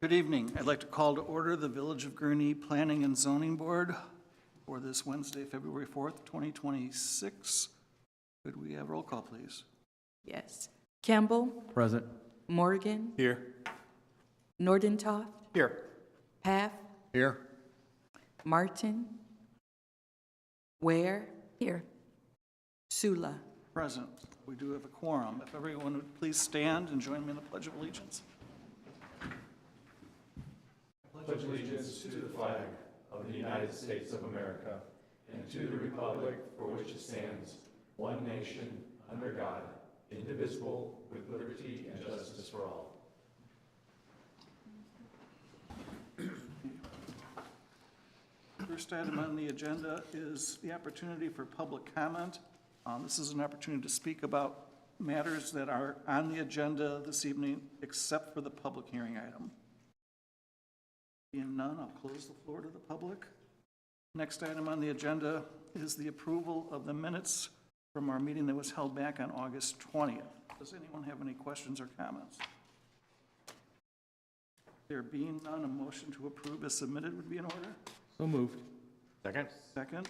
Good evening. I'd like to call to order the Village of Gurnee Planning and Zoning Board for this Wednesday, February 4th, 2026. Could we have roll call, please? Yes. Campbell. Present. Morgan. Here. Nordentoft. Here. Paff. Here. Martin. Ware. Here. Sula. Present. We do have a quorum. If everyone would please stand and join me in the Pledge of Allegiance. Pledge allegiance to the flag of the United States of America and to the republic for which it stands, one nation, under God, indivisible, with liberty and justice for all. First item on the agenda is the opportunity for public comment. This is an opportunity to speak about matters that are on the agenda this evening, except for the public hearing item. Being none, I'll close the floor to the public. Next item on the agenda is the approval of the minutes from our meeting that was held back on August 20th. Does anyone have any questions or comments? There being none, a motion to approve as submitted would be in order. So moved. Second. Second.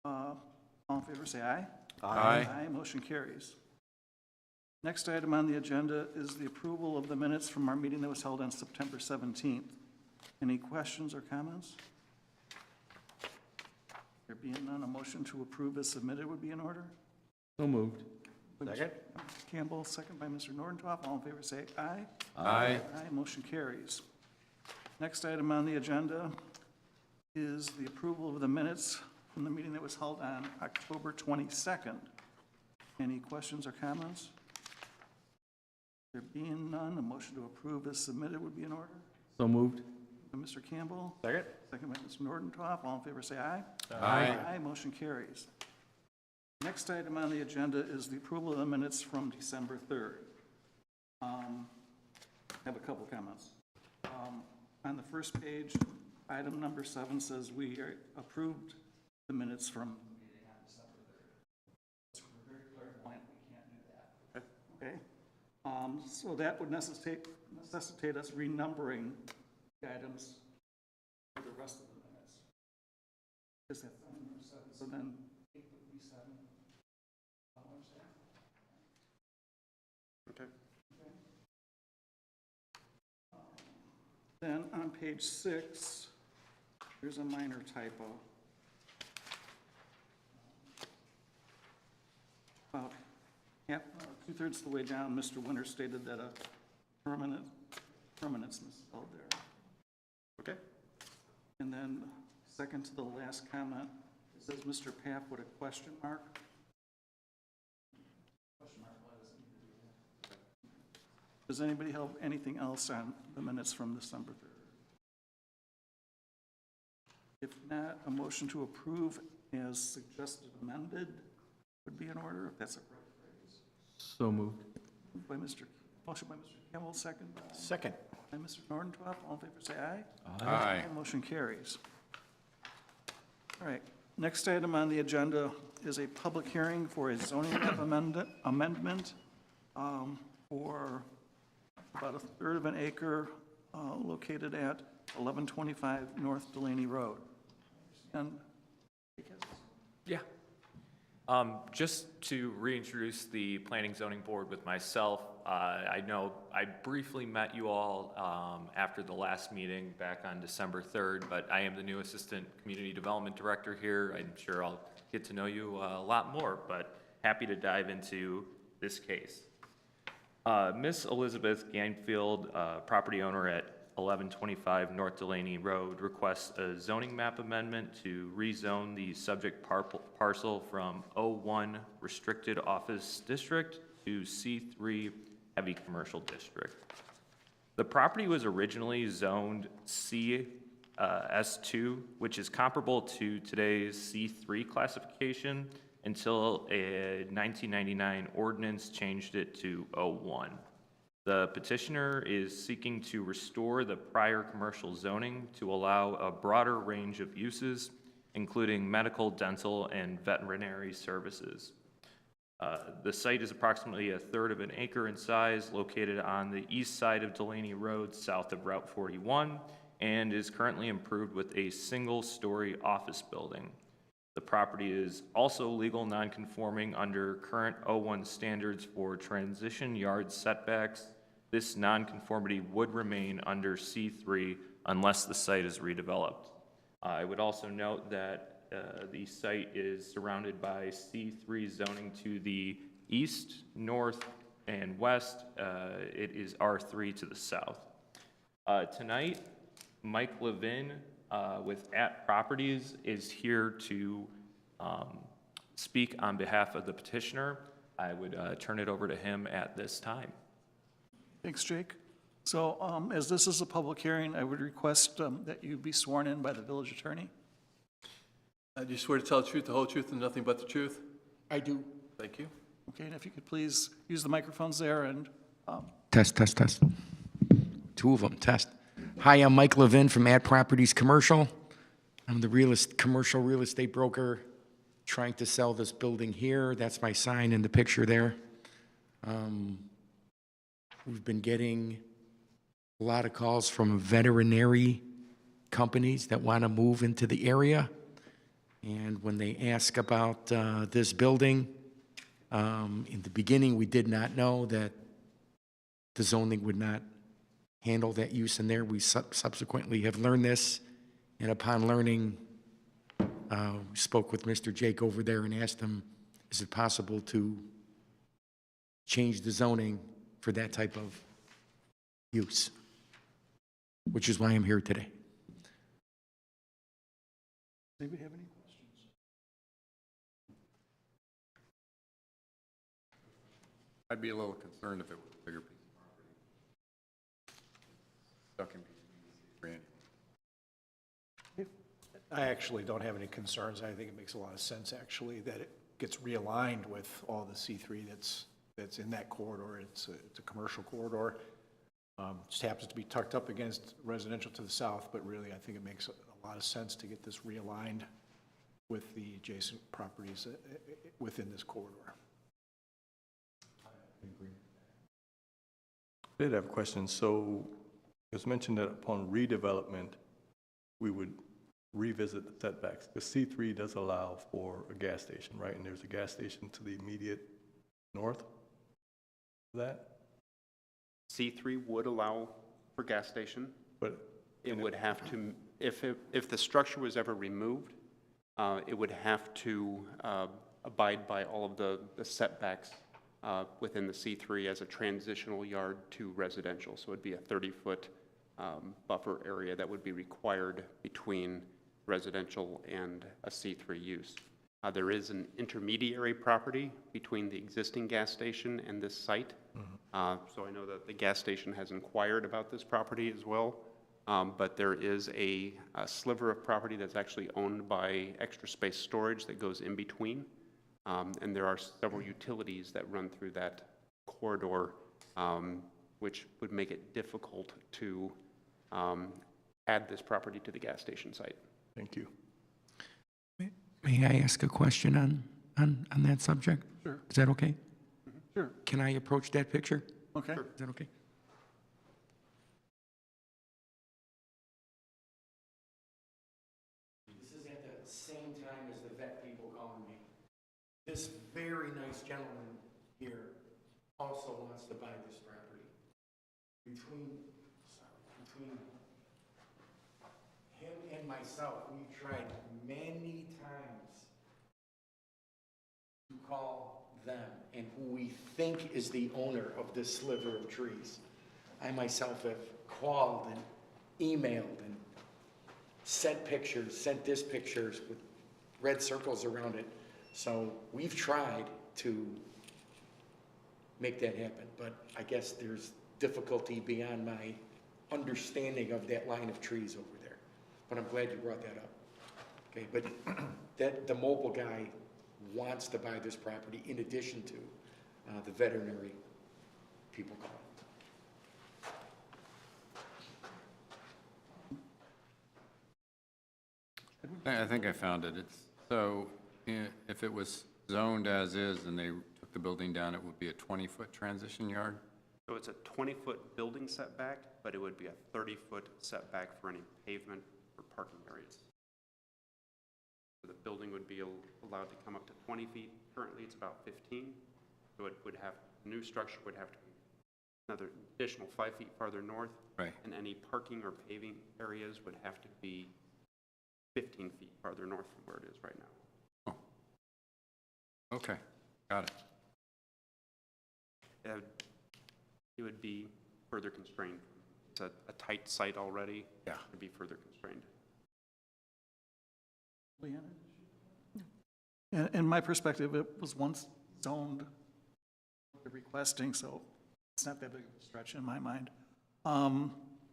All in favor, say aye. Aye. Aye, motion carries. Next item on the agenda is the approval of the minutes from our meeting that was held on September 17th. Any questions or comments? There being none, a motion to approve as submitted would be in order. So moved. Second. Campbell, second by Mr. Nordentoff. All in favor, say aye. Aye. Aye, motion carries. Next item on the agenda is the approval of the minutes from the meeting that was held on October 22nd. Any questions or comments? There being none, a motion to approve as submitted would be in order. So moved. By Mr. Campbell. Second. Second by Mr. Nordentoff. All in favor, say aye. Aye. Aye, motion carries. Next item on the agenda is the approval of the minutes from December 3rd. I have a couple comments. On the first page, item number 7 says we approved the minutes from the meeting on December 3rd. It's a very clear point, we can't do that. Okay? So that would necessitate us renumbering the items for the rest of the minutes. Is that number 7? So then 8 would be 7. Okay. Then on page 6, there's a minor typo. About two-thirds of the way down, Mr. Winter stated that a permanence misspelled there. Okay. And then second to the last comment, it says Mr. Paff with a question mark. Question mark, why does it need to do that? Does anybody have anything else on the minutes from December 3rd? If not, a motion to approve as suggested amended would be in order, if that's a right phrase. So moved. Motion by Mr. Campbell, second Second. by Mr. Nordentoff. All in favor, say aye. Aye. Motion carries. All right, next item on the agenda is a public hearing for a zoning map amendment for about a third of an acre located at 1125 North Delaney Road. And Yeah. Just to reintroduce the Planning Zoning Board with myself, I know I briefly met you all after the last meeting back on December 3rd, but I am the new Assistant Community Development Director here. I'm sure I'll get to know you a lot more, but happy to dive into this case. Miss Elizabeth Gainfield, property owner at 1125 North Delaney Road, requests a zoning map amendment to rezone the subject parcel from O1 Restricted Office District to C3 Heavy Commercial District. The property was originally zoned S2, which is comparable to today's C3 classification, until a 1999 ordinance changed it to O1. The petitioner is seeking to restore the prior commercial zoning to allow a broader range of uses, including medical, dental, and veterinary services. The site is approximately a third of an acre in size, located on the east side of Delaney Road, south of Route 41, and is currently improved with a single-story office building. The property is also legal non-conforming under current O1 standards for transition yard setbacks. This non-conformity would remain under C3 unless the site is redeveloped. I would also note that the site is surrounded by C3 zoning to the east, north, and west. It is R3 to the south. Tonight, Mike Levin with At Properties is here to speak on behalf of the petitioner. I would turn it over to him at this time. Thanks, Jake. So as this is a public hearing, I would request that you be sworn in by the village attorney. Do you swear to tell the truth, the whole truth, and nothing but the truth? I do. Thank you. Okay, and if you could please use the microphones there and Test, test, test. Two of them, test. Hi, I'm Mike Levin from Ad Properties Commercial. I'm the commercial real estate broker trying to sell this building here. That's my sign in the picture there. We've been getting a lot of calls from veterinary companies that want to move into the area. And when they ask about this building, in the beginning, we did not know that the zoning would not handle that use in there. We subsequently have learned this, and upon learning, we spoke with Mr. Jake over there and asked him, is it possible to change the zoning for that type of use? Which is why I'm here today. anybody have any questions? I'd be a little concerned if it was a bigger piece of property. Stuck in between Randy. I actually don't have any concerns. I think it makes a lot of sense, actually, that it gets realigned with all the C3 that's in that corridor. It's a commercial corridor. Just happens to be tucked up against residential to the south, but really I think it makes a lot of sense to get this realigned with the adjacent properties within this corridor. I did have a question. So it was mentioned that upon redevelopment, we would revisit the setbacks. The C3 does allow for a gas station, right? And there's a gas station to the immediate north of that? C3 would allow for gas station. But It would have to, if the structure was ever removed, it would have to abide by all of the setbacks within the C3 as a transitional yard to residential. So it'd be a 30-foot buffer area that would be required between residential and a C3 use. There is an intermediary property between the existing gas station and this site. So I know that the gas station has inquired about this property as well, but there is a sliver of property that's actually owned by Extra Space Storage that goes in between. And there are several utilities that run through that corridor, which would make it difficult to add this property to the gas station site. thank you. May I ask a question on that subject? Sure. Is that okay? Sure. Can I approach that picture? Okay. Is that okay? This is at the same time as the vet people calling me. This very nice gentleman here also wants to buy this property. Between him and myself, we tried many times to call them and who we think is the owner of this sliver of trees. I myself have called and emailed and sent this pictures with red circles around it. So we've tried to make that happen, but I guess there's difficulty beyond my understanding of that line of trees over there. But I'm glad you brought that up. Okay, but the mobile guy wants to buy this property in addition to the veterinary people calling. I think I found it. It's so if it was zoned as is and they took the building down, it would be a 20-foot transition yard? So it's a 20-foot building setback, but it would be a 30-foot setback for any pavement or parking areas. So the building would be allowed to come up to 20 feet. Currently, it's about 15. So it would have, new structure would have to be another additional 5 feet farther north. Right. And any parking or paving areas would have to be 15 feet farther north from where it is right now. Oh. Okay, got it. It would be further constrained. It's a tight site already. Yeah. It would be further constrained. Leanna? In my perspective, it was once zoned requesting, so it's not that big of a stretch in my mind.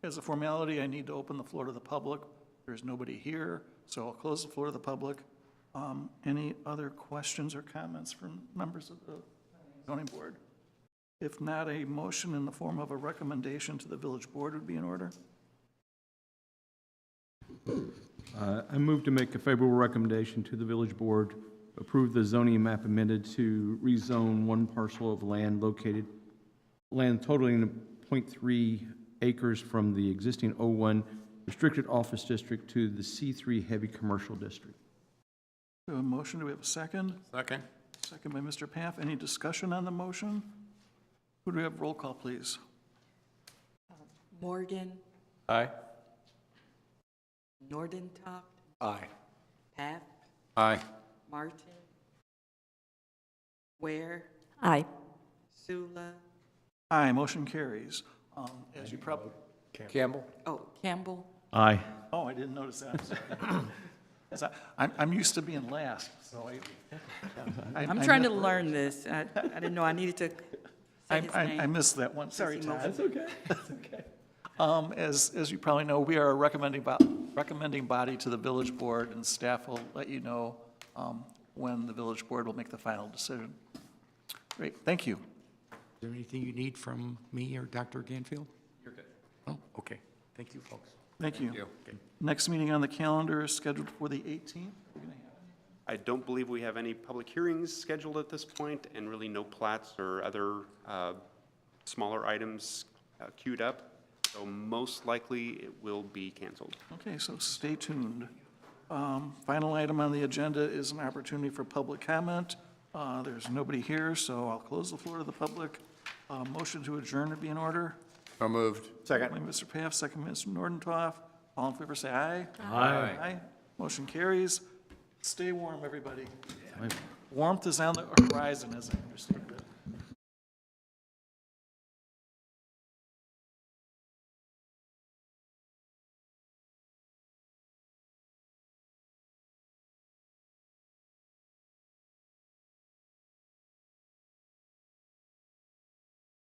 As a formality, I need to open the floor to the public. There's nobody here, so I'll close the floor to the public. Any other questions or comments from members of the zoning board? If not, a motion in the form of a recommendation to the village board would be in order. I move to make a favorable recommendation to the village board, approve the zoning map amended to rezone one parcel of land totaling 0.3 acres from the existing O1 restricted office district to the C3 heavy commercial district. We have a motion. Do we have a second? Second? Second by Mr. Paff. Any discussion on the motion? Who do we have roll call, please? Morgan, Aye. Nordentoft, Aye. Paff, Aye. Martin, Ware, Aye. Sula, Aye, motion carries. As you probably, Campbell? Campbell. Aye. oh, I didn't notice that. I'm sorry. As I'm used to being last, so I'm trying to learn this. I didn't know I needed to say his I name. missed that one. Sorry, Does he Todd. move? That's okay. As you probably know, we are a recommending body to the village board, and staff will let you know when the village board will make the final decision. Great, thank you. Is there anything you need from me or Dr. Ganfield? You're good. Oh, okay. Thank you, folks. Thank you. you. Next meeting on the calendar is scheduled for the 18th. I don't believe we have any public hearings scheduled at this point, and really no plats or other smaller items queued up. So most likely it will be canceled. Okay, so stay tuned. Final item on the agenda is an opportunity for public comment. There's nobody here, so I'll close the floor to the public. Motion to adjourn would be in order. So moved. Second. By Mr. Paff, second by Mr. Nordentoff. All in favor, say aye. Aye. Aye. Motion carries. Stay warm, everybody. Warmth is on the horizon, as I understand.